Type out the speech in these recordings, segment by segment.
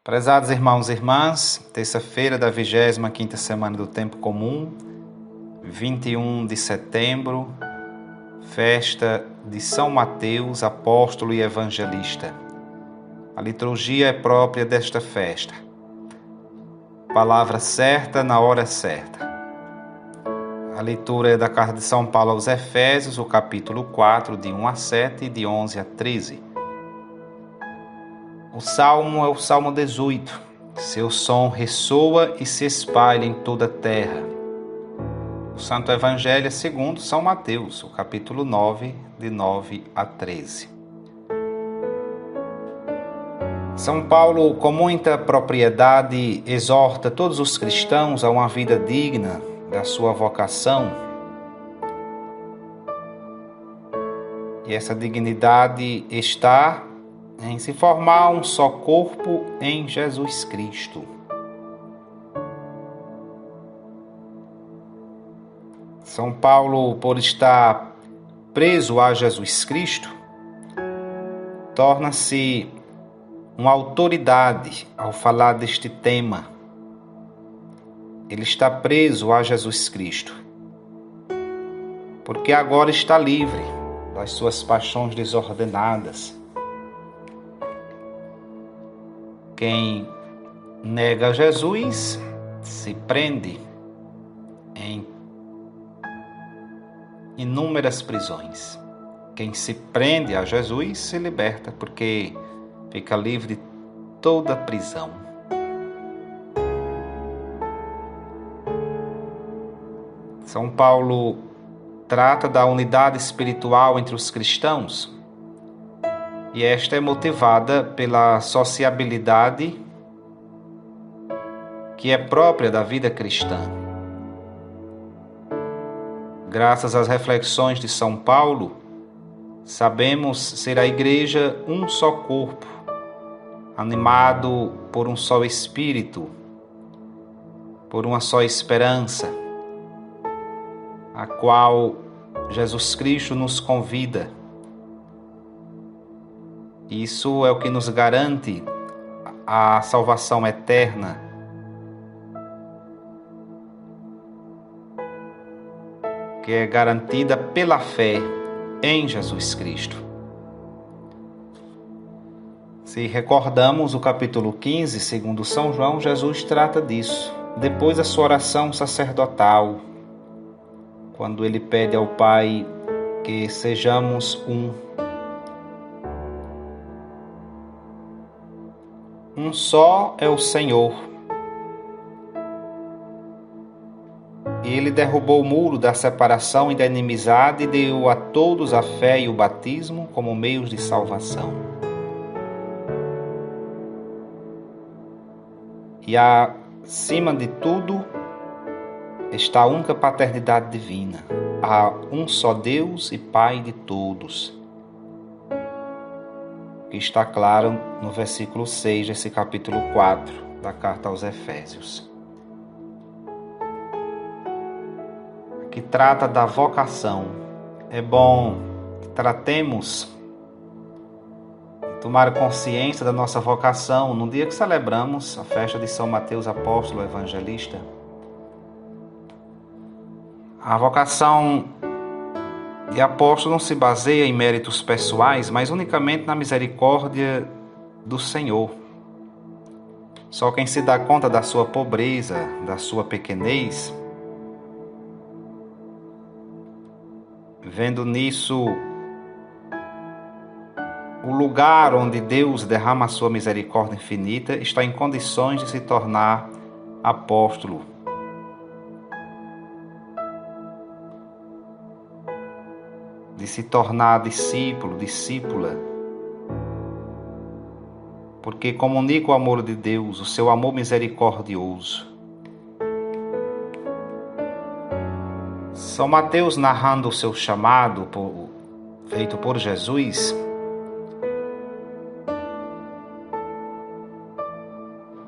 Prezados irmãos e irmãs, terça-feira da 25ª semana do Tempo Comum, 21 de setembro, festa de São Mateus, apóstolo e evangelista. A liturgia é própria desta festa. Palavra certa na hora certa. A leitura é da carta de São Paulo aos Efésios, o capítulo 4, de 1 a 7 e de 11 a 13. O salmo é o Salmo 18. Seu som ressoa e se espalha em toda a terra. O Santo Evangelho é segundo São Mateus, o capítulo 9, de 9 a 13. São Paulo, com muita propriedade, exorta todos os cristãos a uma vida digna da sua vocação. E essa dignidade está em se formar um só corpo em Jesus Cristo. São Paulo, por estar preso a Jesus Cristo, torna-se uma autoridade ao falar deste tema. Ele está preso a Jesus Cristo, porque agora está livre das suas paixões desordenadas. Quem nega Jesus se prende em inúmeras prisões. Quem se prende a Jesus se liberta, porque fica livre de toda prisão. São Paulo trata da unidade espiritual entre os cristãos, e esta é motivada pela sociabilidade que é própria da vida cristã. Graças às reflexões de São Paulo, sabemos ser a Igreja um só corpo, animado por um só Espírito, por uma só esperança, a qual Jesus Cristo nos convida. Isso é o que nos garante a salvação eterna. Que é garantida pela fé em Jesus Cristo. Se recordamos o capítulo 15, segundo São João, Jesus trata disso. Depois da sua oração sacerdotal, quando ele pede ao Pai que sejamos um. Um só é o Senhor. Ele derrubou o muro da separação e da inimizade e deu a todos a fé e o batismo como meios de salvação. E acima de tudo está a única paternidade divina. Há um só Deus e Pai de todos. Que está claro no versículo 6 desse capítulo 4 da carta aos Efésios. Que trata da vocação. É bom que tratemos de tomar consciência da nossa vocação no dia que celebramos a festa de São Mateus, apóstolo evangelista. A vocação de apóstolo não se baseia em méritos pessoais, mas unicamente na misericórdia do Senhor. Só quem se dá conta da sua pobreza, da sua pequenez, vendo nisso o lugar onde Deus derrama a sua misericórdia infinita, está em condições de se tornar apóstolo. De se tornar discípulo, discípula, porque comunica o amor de Deus, o seu amor misericordioso. São Mateus, narrando o seu chamado feito por Jesus,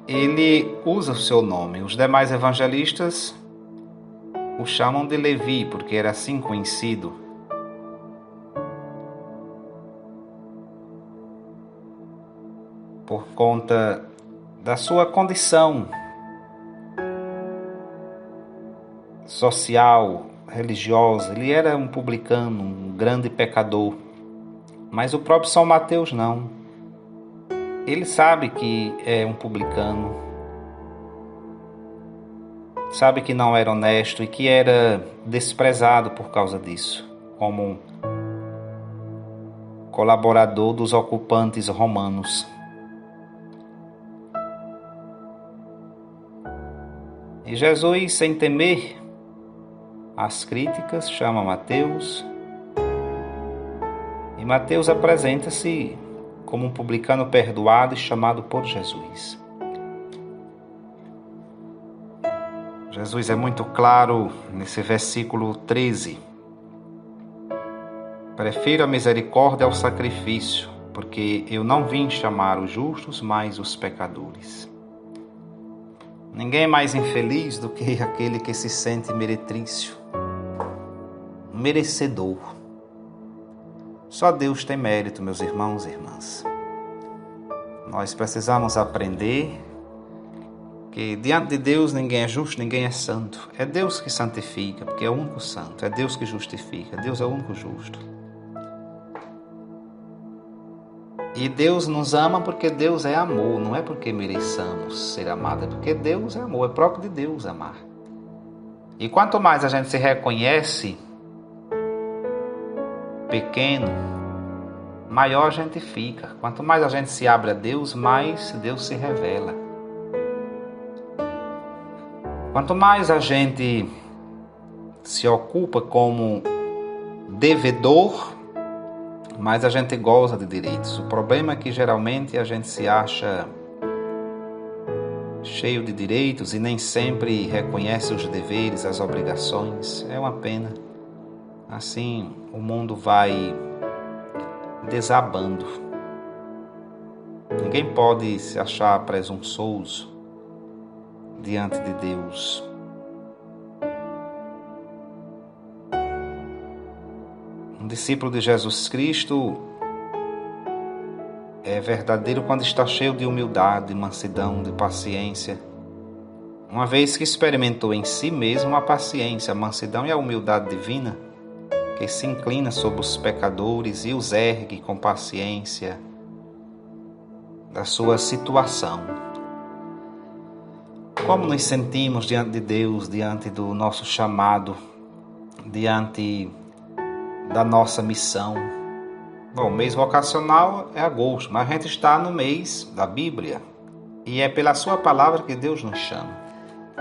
ele usa o seu nome. Os demais evangelistas o chamam de Levi, porque era assim conhecido. Por conta da sua condição social, religiosa. Ele era um publicano, um grande pecador. Mas o próprio São Mateus não. Ele sabe que é um publicano, sabe que não era honesto e que era desprezado por causa disso, como colaborador dos ocupantes romanos. E Jesus, sem temer as críticas, chama Mateus, e Mateus apresenta-se como um publicano perdoado e chamado por Jesus. Jesus é muito claro nesse versículo 13. Prefiro a misericórdia ao sacrifício, porque eu não vim chamar os justos, mas os pecadores. Ninguém é mais infeliz do que aquele que se sente meretrício, merecedor. Só Deus tem mérito, meus irmãos e irmãs. Nós precisamos aprender que diante de Deus ninguém é justo, ninguém é santo. É Deus que santifica, porque é o único santo. É Deus que justifica, Deus é o único justo. E Deus nos ama porque Deus é amor, não é porque mereçamos ser amados, é porque Deus é amor, é próprio de Deus amar. E quanto mais a gente se reconhece pequeno, maior a gente fica. Quanto mais a gente se abre a Deus, mais Deus se revela. Quanto mais a gente se ocupa como devedor, mais a gente goza de direitos. O problema é que geralmente a gente se acha cheio de direitos e nem sempre reconhece os deveres, as obrigações. É uma pena. Assim, o mundo vai desabando. Ninguém pode se achar presunçoso diante de Deus. Um discípulo de Jesus Cristo é verdadeiro quando está cheio de humildade, de mansidão, de paciência. Uma vez que experimentou em si mesmo a paciência, a mansidão e a humildade divina, que se inclina sobre os pecadores e os ergue com paciência da sua situação. Como nos sentimos diante de Deus, diante do nosso chamado, diante da nossa missão? Bom, o mês vocacional é agosto, mas a gente está no mês da Bíblia e é pela sua palavra que Deus nos chama.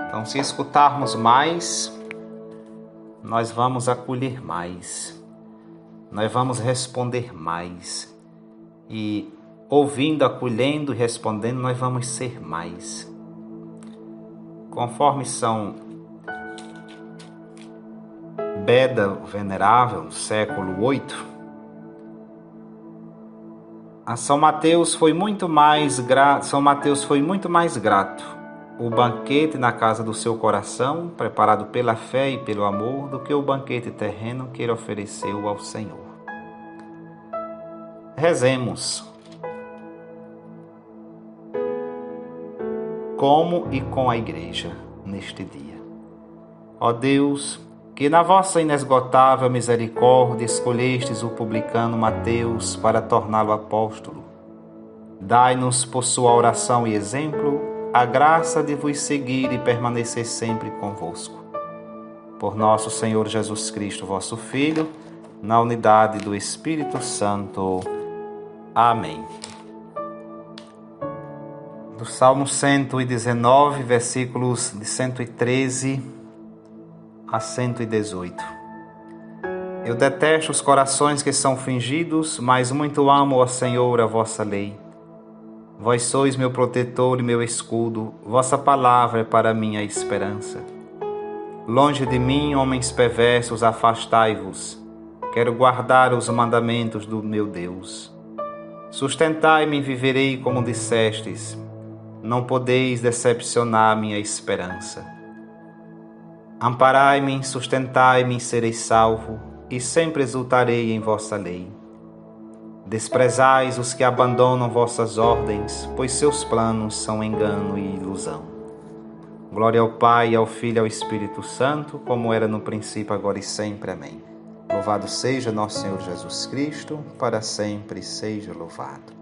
Então, se escutarmos mais, nós vamos acolher mais, nós vamos responder mais. E ouvindo, acolhendo e respondendo, nós vamos ser mais. Conforme São Beda Venerável, século VIII, a São Mateus foi muito mais grato. O banquete na casa do seu coração, preparado pela fé e pelo amor, do que o banquete terreno que ele ofereceu ao Senhor. Rezemos. Como e com a Igreja neste dia. Ó Deus, que na vossa inesgotável misericórdia escolhestes o publicano Mateus para torná-lo apóstolo, dai-nos por sua oração e exemplo a graça de vos seguir e permanecer sempre convosco. Por nosso Senhor Jesus Cristo, vosso Filho, na unidade do Espírito Santo. Amém. Do Salmo 119, versículos de 113 a 118. Eu detesto os corações que são fingidos, mas muito amo, ó Senhor, a vossa lei. Vós sois meu protetor e meu escudo, vossa palavra é para mim a esperança. Longe de mim, homens perversos, afastai-vos. Quero guardar os mandamentos do meu Deus. Sustentai-me e viverei como dissestes. Não podeis decepcionar minha esperança. Amparai-me, sustentai-me e serei salvo, e sempre exultarei em vossa lei. Desprezais os que abandonam vossas ordens, pois seus planos são engano e ilusão. Glória ao Pai, ao Filho e ao Espírito Santo, como era no princípio, agora e sempre. Amém. Louvado seja nosso Senhor Jesus Cristo, para sempre seja louvado.